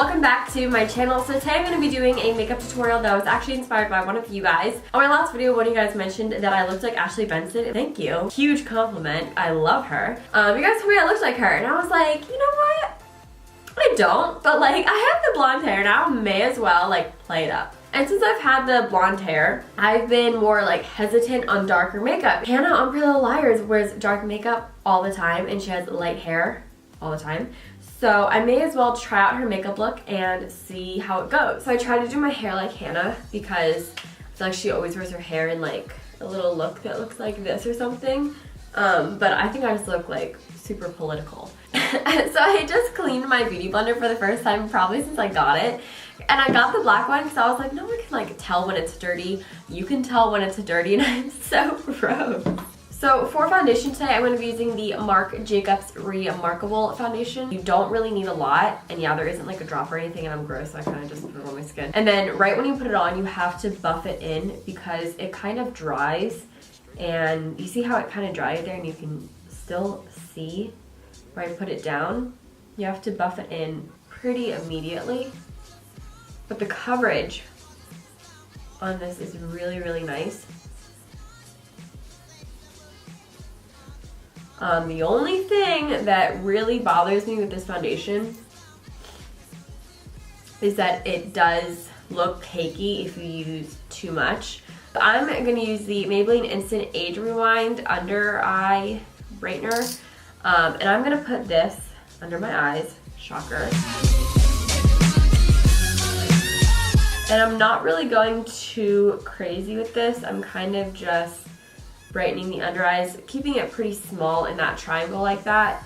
welcome back to my channel. So today I'm going to be doing a makeup tutorial that was actually inspired by one of you guys. On my last video, one of you guys mentioned that I looked like Ashley Benson. Thank you. Huge compliment. I love her. You guys told me I looked like her, and I was like, you know what? I don't, but like I have the blonde hair now, may as well like play it up. And since I've had the blonde hair, I've been more like hesitant on darker makeup. Hanna on Pretty Little Liars wears dark makeup all the time, and she has light hair all the time. So I may as well try out her makeup look and see how it goes. So I tried to do my hair like Hanna because I feel like she always wears her hair in like a little look that looks like this or something. But I think I just look like super political. So I just cleaned my beauty blender for the first time probably since I got it. And I got the black one because I was like, no one can like tell when it's dirty. You can tell when it's dirty, and I'm so gross. So for foundation today, I'm going to be using the Marc Jacobs Remarkable foundation. You don't really need a lot, and yeah, there isn't like a drop or anything, and I'm gross, so I kind of just put it on my skin. And then right when you put it on, you have to buff it in because it kind of dries, and you see how it kind of dried there, and you can still see where I put it down. You have to buff it in pretty immediately, but the coverage on this is really, really nice. The only thing that really bothers me with this foundation is that it does look cakey if you use too much. I'm going to use the Maybelline Instant Age Rewind Under Eye Brightener, and I'm going to put this under my eyes, shocker. And I'm not really going too crazy with this. I'm kind of just brightening the under eyes, keeping it pretty small in that triangle like that.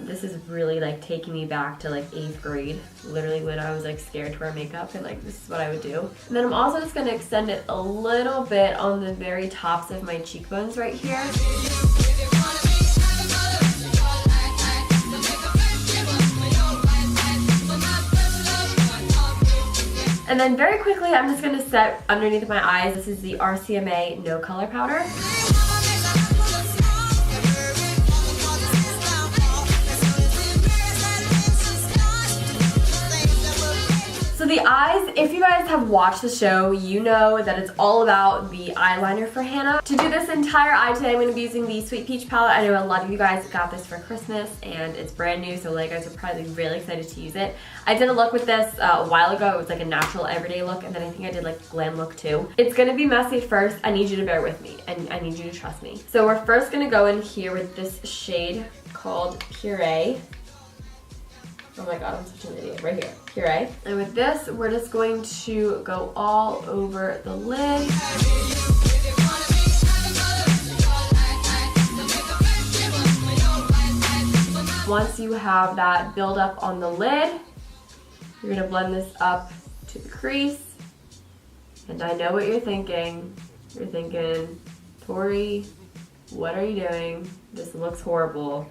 This is really like taking me back to like 8th grade, literally when I was like scared to wear makeup, and like this is what I would do. And then I'm also just going to extend it a little bit on the very tops of my cheekbones right here. And then very quickly, I'm just going to set underneath my eyes. This is the RCMA No Color Powder. So the eyes, if you guys have watched the show, you know that it's all about the eyeliner for Hanna. To do this entire eye today, I'm going to be using the Sweet Peach palette. I know a lot of you guys got this for Christmas, and it's brand new, so you guys are probably really excited to use it. I did a look with this a while ago. It was like a natural everyday look, and then I think I did like a glam look too. It's going to be messy at first. I need you to bear with me, and I need you to trust me. So we're first going to go in here with this shade called Puree. Oh my god, I'm such an idiot. Right here, Puree. And with this, we're just going to go all over the lid. Once you have that build up on the lid, you're gonna blend this up to the crease. And I know what you're thinking. You're thinking, Tori, what are you doing? This looks horrible.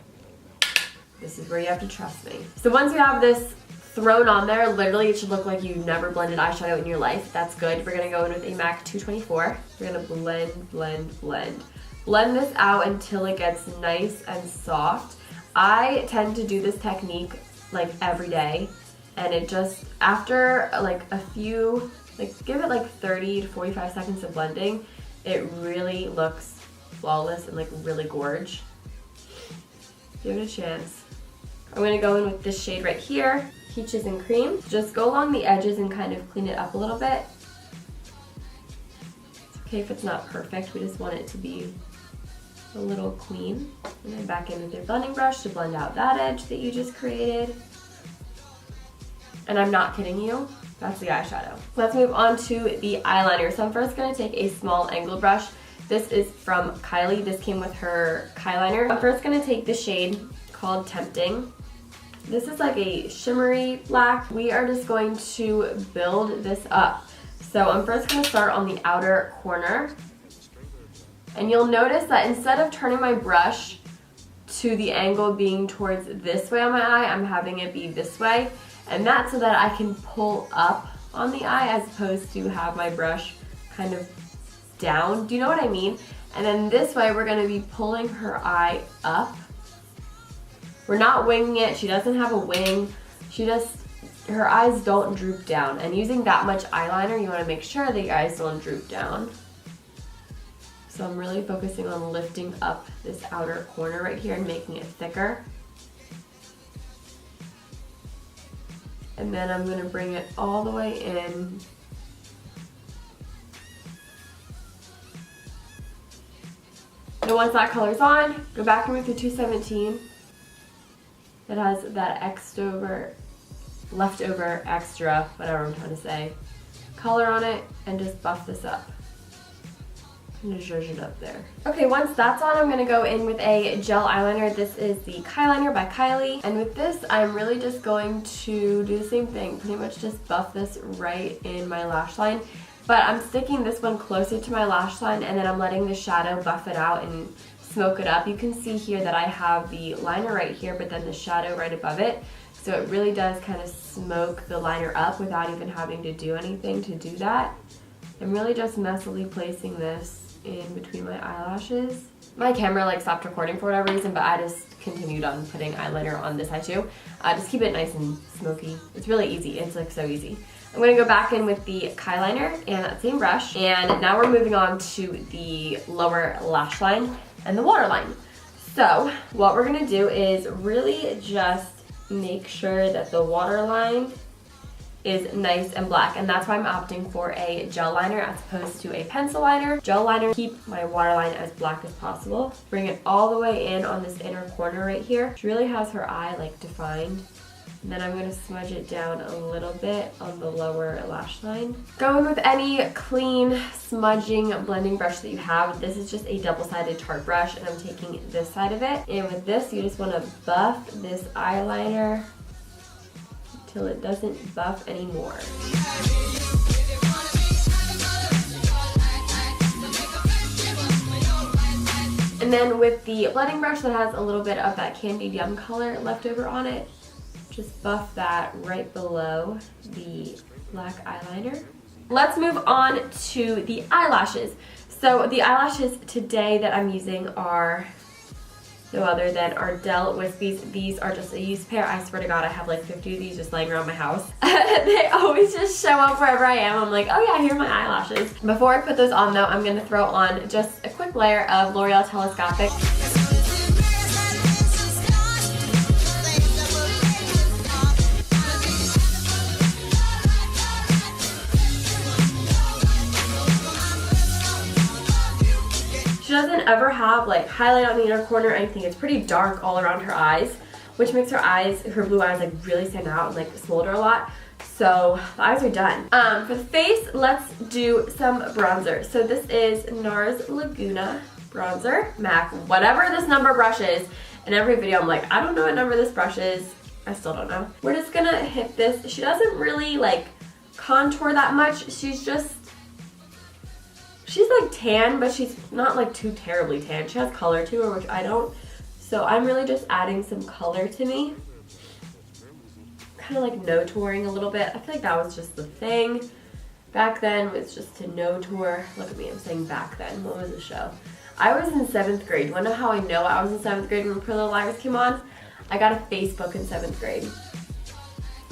This is where you have to trust me. So once you have this thrown on there, literally it should look like you never blended eyeshadow in your life. That's good. We're gonna go in with a MAC 224. We're gonna blend, blend, blend. Blend this out until it gets nice and soft. I tend to do this technique like every day, and it just, after like a few, like give it like 30 to 45 seconds of blending, it really looks flawless and like really gorge. Give it a chance. I'm going to go in with this shade right here, Peaches and Cream. Just go along the edges and kind of clean it up a little bit. It's okay if it's not perfect, we just want it to be a little clean. And then back in with your blending brush to blend out that edge that you just created. And I'm not kidding you, that's the eyeshadow. Let's move on to the eyeliner. So I'm first going to take a small angled brush. This is from Kylie. This came with her Kyliner. I'm first going to take the shade called Tempting. This is like a shimmery black. We are just going to build this up. So I'm first going to start on the outer corner. And you'll notice that instead of turning my brush to the angle being towards this way on my eye, I'm having it be this way. And that's so that I can pull up on the eye as opposed to have my brush kind of down. Do you know what I mean? And then this way we're going to be pulling her eye up. We're not winging it. She doesn't have a wing. She just her eyes don't droop down. And using that much eyeliner, you want to make sure that your eyes don't droop down. So I'm really focusing on lifting up this outer corner right here and making it thicker. And then I'm going to bring it all the way in. And once that color's on, go back in with your 217. That has that leftover extra, whatever I'm trying to say, color on it, and just buff this up. And just zhuzh it up there. Okay, once that's on, I'm gonna go in with a gel eyeliner. This is the Kyliner by Kylie. And with this, I'm really just going to do the same thing, pretty much just buff this right in my lash line. But I'm sticking this one closer to my lash line, and then I'm letting the shadow buff it out and smoke it up. You can see here that I have the liner right here, but then the shadow right above it. So it really does kind of smoke the liner up without even having to do anything to do that. I'm really just messily placing this in between my eyelashes. My camera like stopped recording for whatever reason, but I just continued on putting eyeliner on this eye too. Just keep it nice and smoky. It's really easy. It's like so easy. I'm going to go back in with the Kyliner and that same brush. And now we're moving on to the lower lash line and the waterline. So what we're going to do is really just make sure that the waterline is nice and black, and that's why I'm opting for a gel liner as opposed to a pencil liner. Gel liner, keep my waterline as black as possible. Bring it all the way in on this inner corner right here. She really has her eye like defined. And then I'm going to smudge it down a little bit on the lower lash line. Go in with any clean smudging blending brush that you have. This is just a double-sided tart brush, and I'm taking this side of it. And with this, you just want to buff this eyeliner until it doesn't buff anymore. And then with the blending brush that has a little bit of that candied yum color left over on it, just buff that right below the black eyeliner. Let's move on to the eyelashes. So the eyelashes today that I'm using are no other than Ardell Wispies. These are just a used pair. I swear to God, I have like 50 of these just laying around my house. They always just show up wherever I am. I'm like, oh yeah, here are my eyelashes. Before I put those on though, I'm gonna throw on just a quick layer of L'Oreal Telescopic. She doesn't ever have like highlight on the inner corner or anything. It's pretty dark all around her eyes, which makes her eyes, her blue eyes, like really stand out and like smolder a lot. So the eyes are done. For the face, let's do some bronzer. So this is NARS Laguna bronzer, MAC, whatever this number brush is. In every video I'm like, I don't know what number this brush is. I still don't know. We're just gonna hit this. She doesn't really like contour that much. She's like tan, but she's not like too terribly tan. She has color to her, which I don't. So I'm really just adding some color to me. Kind of like no touring a little bit. I feel like that was just the thing. Back then was just to no tour. Look at me, I'm saying back then. What was the show? I was in 7th grade. You wanna know how I know I was in 7th grade when Pretty Little Liars came on? I got a Facebook in 7th grade.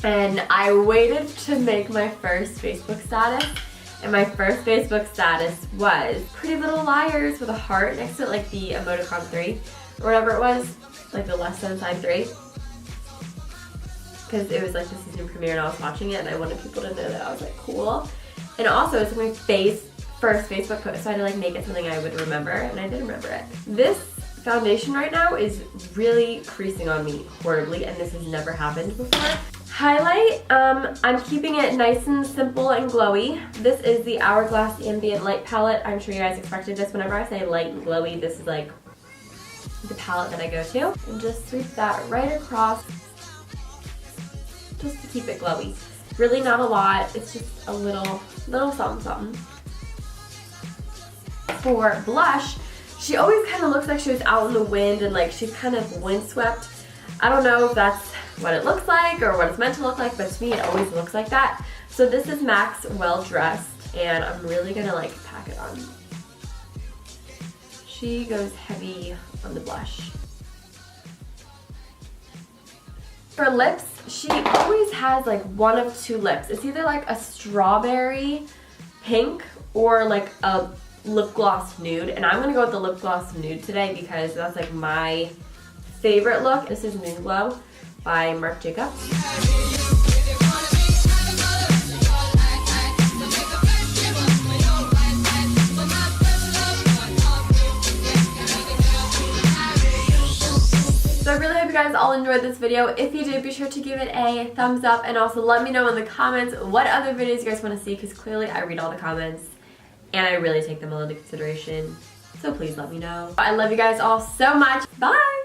And I waited to make my first Facebook status. And my first Facebook status was Pretty Little Liars with a heart next to it, like the emoticon 3 or whatever it was, like the less than sign 3. Because it was like the season premiere and I was watching it and I wanted people to know that I was like cool. And also it's my first Facebook post, so I had to like make it something I would remember, and I did remember it. This foundation right now is really creasing on me horribly, and this has never happened before. Highlight, I'm keeping it nice and simple and glowy. This is the Hourglass Ambient Light Palette. I'm sure you guys expected this. Whenever I say light and glowy, this is like the palette that I go to. And just sweep that right across just to keep it glowy. Really not a lot. It's just a little something something. For blush, she always kind of looks like she was out in the wind and like she's kind of windswept. I don't know if that's what it looks like or what it's meant to look like, but to me it always looks like that. So this is MAC's Well Dressed, and I'm really gonna like pack it on. She goes heavy on the blush. For lips, she always has like one of two lips. It's either like a strawberry pink or like a lip gloss nude, and I'm gonna go with the lip gloss nude today because that's like my favorite look. This is Moon Glow by Marc Jacobs. So I really hope you guys all enjoyed this video. If you did, be sure to give it a thumbs up and also let me know in the comments what other videos you guys want to see, because clearly I read all the comments and I really take them all into consideration. So please let me know. I love you guys all so much. Bye!